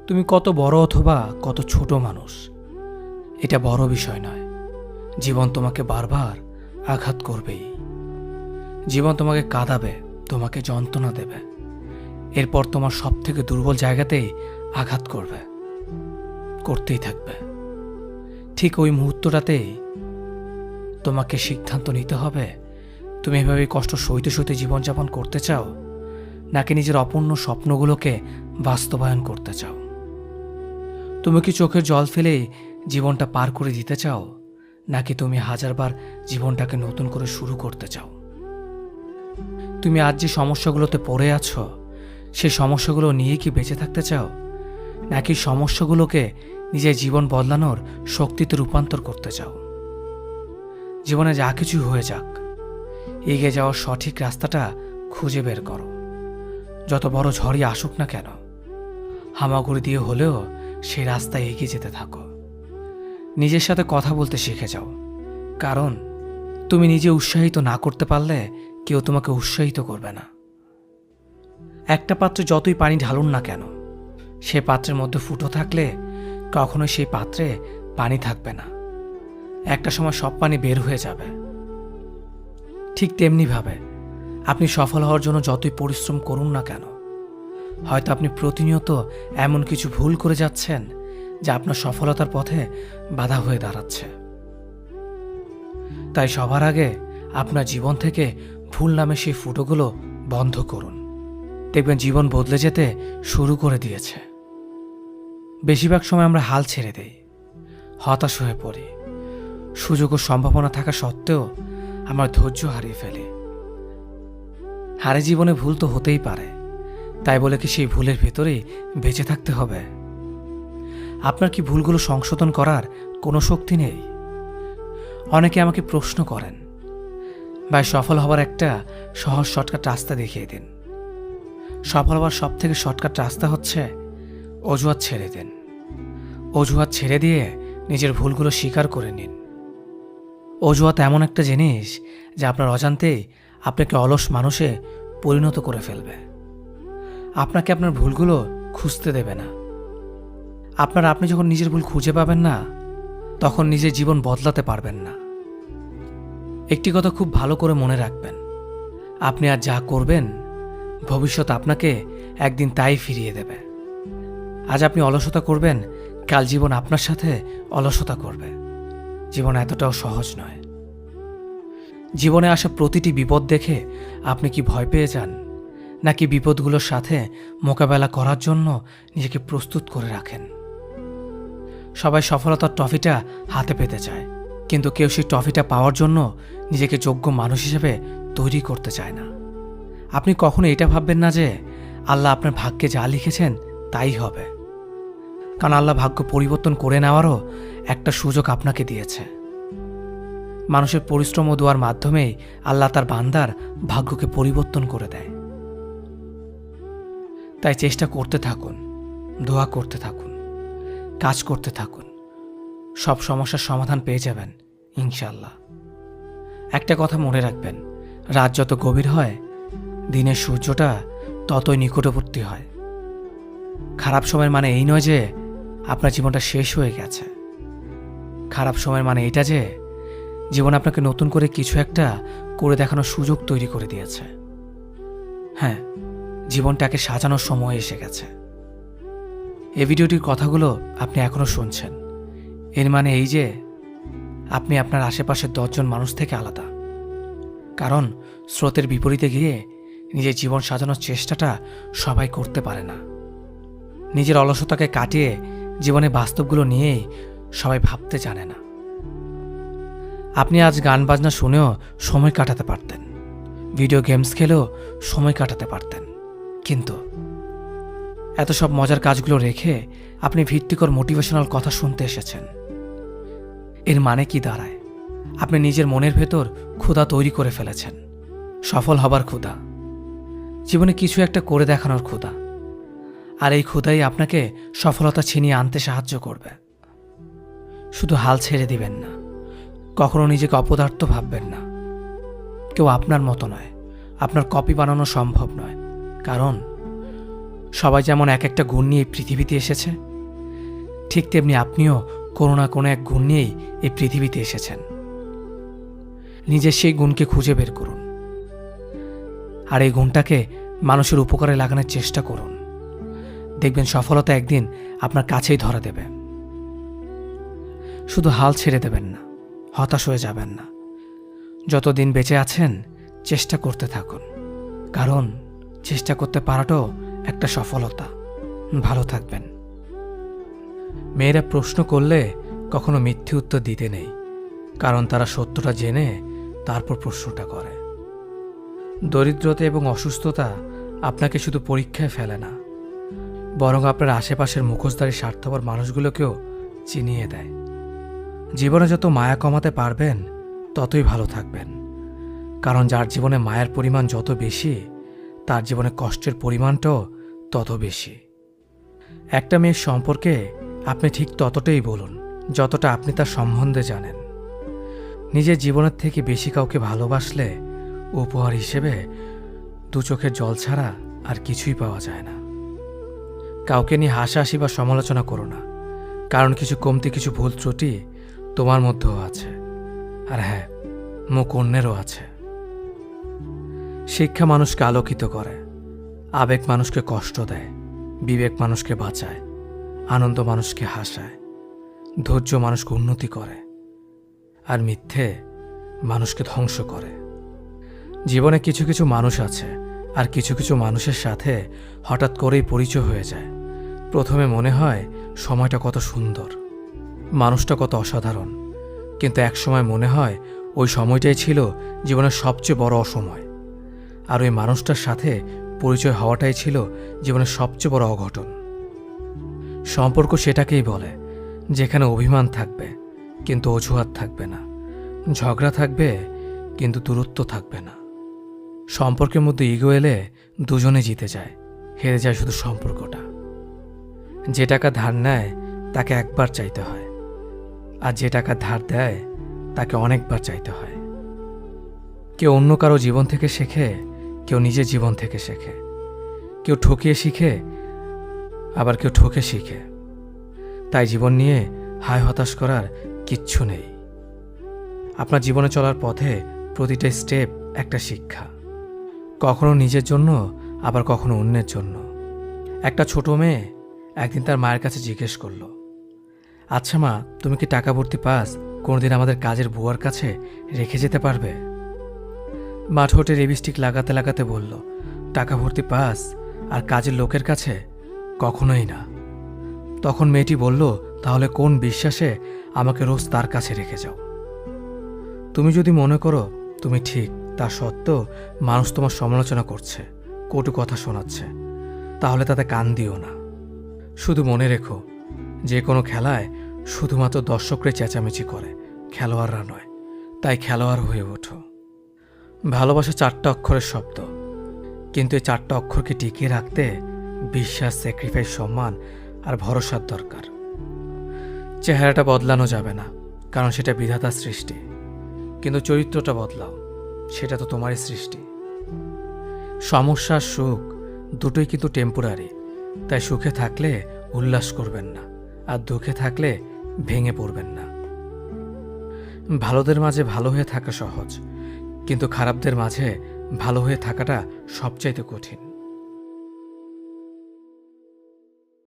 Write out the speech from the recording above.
তুমি কত বড় অথবা কত ছোট মানুষ এটা বড় বিষয় নয়। জীবন তোমাকে বারবার আঘাত করবেই। জীবন তোমাকে কাঁদাবে, তোমাকে যন্ত্রণা দেবে, এরপর তোমার সবথেকে দুর্বল জায়গাতেই আঘাত করবে, করতেই থাকবে। ঠিক ওই মুহূর্তটাতেই তোমাকে সিদ্ধান্ত নিতে হবে, তুমি এভাবে কষ্ট সইতে সইতে জীবনযাপন করতে চাও, নাকি নিজের অপূর্ণ স্বপ্নগুলোকে বাস্তবায়ন করতে চাও। তুমি কি চোখের জল ফেলেই জীবনটা পার করে দিতে চাও, নাকি তুমি হাজারবার জীবনটাকে নতুন করে শুরু করতে চাও। তুমি আজ যে সমস্যাগুলোতে পড়ে আছো, সেই সমস্যাগুলো নিয়ে কি বেঁচে থাকতে চাও, নাকি সমস্যাগুলোকে নিজের জীবন বদলানোর শক্তিতে রূপান্তর করতে চাও। জীবনে যা কিছু হয়ে যাক, এগিয়ে যাওয়ার সঠিক রাস্তাটা খুঁজে বের করো। যত বড় ঝড়ই আসুক না কেন, হামাগুড়ি দিয়ে হলেও সেই রাস্তায় এগিয়ে যেতে থাকো। নিজের সাথে কথা বলতে শিখে যাও, কারণ তুমি নিজে উৎসাহিত না করতে পারলে কেউ তোমাকে উৎসাহিত করবে না। একটা পাত্রে যতই পানি ঢালুন না কেন, সে পাত্রের মধ্যে ফুটো থাকলে কখনোই সেই পাত্রে পানি থাকবে না। একটা সময় সব পানি বের হয়ে যাবে। ঠিক তেমনিভাবে আপনি সফল হওয়ার জন্য যতই পরিশ্রম করুন না কেন, হয়তো আপনি প্রতিনিয়ত এমন কিছু ভুল করে যাচ্ছেন যা আপনার সফলতার পথে বাধা হয়ে দাঁড়াচ্ছে। তাই সবার আগে আপনার জীবন থেকে ভুল নামে সেই ফুটোগুলো বন্ধ করুন। দেখবেন জীবন বদলে যেতে শুরু করে দিয়েছে। বেশিরভাগ সময় আমরা হাল ছেড়ে দেই, হতাশ হয়ে পড়ি। সুযোগ ও সম্ভাবনা থাকা সত্ত্বেও আমরা ধৈর্য হারিয়ে ফেলি। হারে জীবনে ভুল তো হতেই পারে, তাই বলে কি সেই ভুলের ভেতরেই বেঁচে থাকতে হবে? আপনার কি ভুলগুলো সংশোধন করার কোনো শক্তি নেই? অনেকে আমাকে প্রশ্ন করেন, ভাই সফল হবার একটা সহজ শর্টকাট রাস্তা দেখিয়ে দিন। সফল হবার সব থেকে শর্টকাট রাস্তা হচ্ছে অজুহাত ছেড়ে দিন। অজুহাত ছেড়ে দিয়ে নিজের ভুলগুলো স্বীকার করে নিন। অজুহাত এমন একটা জিনিস যা আপনার অজান্তেই আপনাকে অলস মানুষে পরিণত করে ফেলবে। আপনাকে আপনার ভুলগুলো খুঁজতে দেবে না। আপনি যখন নিজের ভুল খুঁজে পাবেন না, তখন নিজের জীবন বদলাতে পারবেন না। একটি কথা খুব ভালো করে মনে রাখবেন, আপনি আজ যা করবেন, ভবিষ্যৎ আপনাকে একদিন তাই ফিরিয়ে দেবে। আজ আপনি অলসতা করবেন, কাল জীবন আপনার সাথে অলসতা করবে। জীবন এতটাও সহজ নয়। জীবনে আসা প্রতিটি বিপদ দেখে আপনি কি ভয় পেয়ে যান, নাকি বিপদগুলোর সাথে মোকাবেলা করার জন্য নিজেকে প্রস্তুত করে রাখেন? সবাই সফলতার ট্রফিটা হাতে পেতে চায়, কিন্তু কেউ সেই ট্রফিটা পাওয়ার জন্য নিজেকে যোগ্য মানুষ হিসেবে তৈরি করতে চায় না। আপনি কখনো এটা ভাববেন না যে আল্লাহ আপনার ভাগ্যে যা লিখেছেন তাই হবে, কারণ আল্লাহ ভাগ্য পরিবর্তন করে নেওয়ারও একটা সুযোগ আপনাকে দিয়েছে। মানুষের পরিশ্রম ও দোয়ার মাধ্যমেই আল্লাহ তার বান্দার ভাগ্যকে পরিবর্তন করে দেয়। তাই চেষ্টা করতে থাকুন, দোয়া করতে থাকুন, কাজ করতে থাকুন। সব সমস্যার সমাধান পেয়ে যাবেন ইনশাআল্লাহ। একটা কথা মনে রাখবেন, রাত যত গভীর হয়, দিনের সূর্যটা ততই নিকটবর্তী হয়। খারাপ সময়ের মানে এই নয় যে আপনার জীবনটা শেষ হয়ে গেছে। খারাপ সময়ের মানে এটা যে জীবন আপনাকে নতুন করে কিছু একটা করে দেখানোর সুযোগ তৈরি করে দিয়েছে। হ্যাঁ, জীবনটাকে সাজানোর সময় এসে গেছে। এই ভিডিওটির কথাগুলো আপনি এখনো শুনছেন, এর মানে এই যে আপনি আপনার আশেপাশের 10 জন মানুষ থেকে আলাদা। কারণ স্রোতের বিপরীতে গিয়ে নিজের জীবন সাজানোর চেষ্টাটা সবাই করতে পারে না। নিজের অলসতাকে কাটিয়ে জীবনে বাস্তবগুলো নিয়েই সবাই ভাবতে জানে না। আপনি আজ গান বাজনা শুনেও সময় কাটাতে পারতেন, ভিডিও গেমস খেলেও সময় কাটাতে পারতেন, কিন্তু এত সব মজার কাজগুলো রেখে আপনি ভিত্তিকর মোটিভেশনাল কথা শুনতে এসেছেন। এর মানে কি দাঁড়ায়? আপনি নিজের মনের ভেতর ক্ষুধা তৈরি করে ফেলেছেন, সফল হবার ক্ষুধা, জীবনে কিছু একটা করে দেখানোর ক্ষুধা। আর এই ক্ষুধাই আপনাকে সফলতা ছিনিয়ে আনতে সাহায্য করবে। শুধু হাল ছেড়ে দিবেন না, কখনো নিজেকে অপদার্থ ভাববেন না। কেউ আপনার মতো নয়, আপনার কপি বানানো সম্ভব নয়, কারণ সবাই যেমন এক একটা গুণ নিয়ে এই পৃথিবীতে এসেছে, ঠিক তেমনি আপনিও কোনো না কোনো এক গুণ নিয়েই এই পৃথিবীতে এসেছেন। নিজের সেই গুণকে খুঁজে বের করুন, আর এই গুণটাকে মানুষের উপকারে লাগানোর চেষ্টা করুন। দেখবেন সফলতা একদিন আপনার কাছেই ধরা দেবে। শুধু হাল ছেড়ে দেবেন না, হতাশ হয়ে যাবেন না। যতদিন বেঁচে আছেন চেষ্টা করতে থাকুন, কারণ চেষ্টা করতে পারাটাও একটা সফলতা। ভালো থাকবেন। মেয়েরা প্রশ্ন করলে কখনো মিথ্যে উত্তর দিতে নেই, কারণ তারা সত্যটা জেনে তারপর প্রশ্নটা করে। দরিদ্রতা এবং অসুস্থতা আপনাকে শুধু পরীক্ষায় ফেলে না, বরং আপনার আশেপাশের মুখোশধারী স্বার্থপর মানুষগুলোকেও চিনিয়ে দেয়। জীবনে যত মায়া কমাতে পারবেন ততই ভালো থাকবেন, কারণ যার জীবনে মায়ার পরিমাণ যত বেশি, তার জীবনে কষ্টের পরিমাণটাও তত বেশি। একটা মেয়ের সম্পর্কে আপনি ঠিক ততটাই বলুন যতটা আপনি তার সম্বন্ধে জানেন। নিজের জীবনের থেকে বেশি কাউকে ভালোবাসলে উপহার হিসেবে দু চোখের জল ছাড়া আর কিছুই পাওয়া যায় না। কাউকে নিয়ে হাসাহাসি বা সমালোচনা করো না, কারণ কিছু কমতি, কিছু ভুল ত্রুটি তোমার মধ্যেও আছে, আর হ্যাঁ, মুখ অন্যেরও আছে। শিক্ষা মানুষকে আলোকিত করে, আবেগ মানুষকে কষ্ট দেয়, বিবেক মানুষকে বাঁচায়, আনন্দ মানুষকে হাসায়, ধৈর্য মানুষকে উন্নতি করে, আর মিথ্যে মানুষকে ধ্বংস করে। জীবনে কিছু কিছু মানুষ আছে, আর কিছু কিছু মানুষের সাথে হঠাৎ করেই পরিচয় হয়ে যায়। প্রথমে মনে হয় সময়টা কত সুন্দর, মানুষটা কত অসাধারণ, কিন্তু একসময় মনে হয় ওই সময়টাই ছিল জীবনের সবচেয়ে বড় অসময়, আর ওই মানুষটার সাথে পরিচয় হওয়াটাই ছিল জীবনের সবচেয়ে বড় অঘটন। সম্পর্ক সেটাকেই বলে যেখানে অভিমান থাকবে কিন্তু অজুহাত থাকবে না, ঝগড়া থাকবে কিন্তু দূরত্ব থাকবে না। সম্পর্কের মধ্যে ইগো এলে দুজনে জিতে যায়, হেরে যায় শুধু সম্পর্কটা। যে টাকা ধার নেয় তাকে একবার চাইতে হয়, আর যে টাকা ধার দেয় তাকে অনেকবার চাইতে হয়। কেউ অন্য কারো জীবন থেকে শেখে, কেউ নিজের জীবন থেকে শেখে। কেউ ঠকিয়ে শিখে, আবার কেউ ঠকে শিখে। তাই জীবন নিয়ে হায় হতাশ করার কিচ্ছু নেই। আপনার জীবনে চলার পথে প্রতিটা স্টেপ একটা শিক্ষা, কখনো নিজের জন্য, আবার কখনো অন্যের জন্য। একটা ছোট মেয়ে একদিন তার মায়ের কাছে জিজ্ঞেস করল, আচ্ছা মা, তুমি কি টাকা ভর্তি পাস কোনোদিন আমাদের কাজের বুয়ার কাছে রেখে যেতে পারবে? মা ঠোঁটে লিপস্টিক লাগাতে লাগাতে বলল, টাকা ভর্তি পাস আর কাজের লোকের কাছে? কখনোই না। তখন মেয়েটি বলল, তাহলে কোন বিশ্বাসে আমাকে রোজ তার কাছে রেখে যাও? তুমি যদি মনে করো তুমি ঠিক, তা সত্ত্বেও মানুষ তোমার সমালোচনা করছে, কটু কথা শোনাচ্ছে, তাহলে তাতে কান দিও না। শুধু মনে রেখো, যে কোনো খেলায় শুধুমাত্র দর্শকরাই চেঁচামেচি করে, খেলোয়াড়রা নয়। তাই খেলোয়াড় হয়ে ওঠো। ভালোবাসা 4টা অক্ষরের শব্দ, কিন্তু এই 4টা অক্ষরকে টিকিয়ে রাখতে বিশ্বাস, স্যাক্রিফাইস, সম্মান আর ভরসার দরকার। চেহারাটা বদলানো যাবে না, কারণ সেটা বিধাতার সৃষ্টি, কিন্তু চরিত্রটা বদলাও, সেটা তো তোমারই সৃষ্টি। সমস্যা, সুখ দুটোই কিন্তু টেম্পোরারি, তাই সুখে থাকলে উল্লাস করবেন না, আর দুঃখে থাকলে ভেঙে পড়বেন না। ভালোদের মাঝে ভালো হয়ে থাকা সহজ, কিন্তু খারাপদের মাঝে ভালো হয়ে থাকাটা সবচাইতে কঠিন।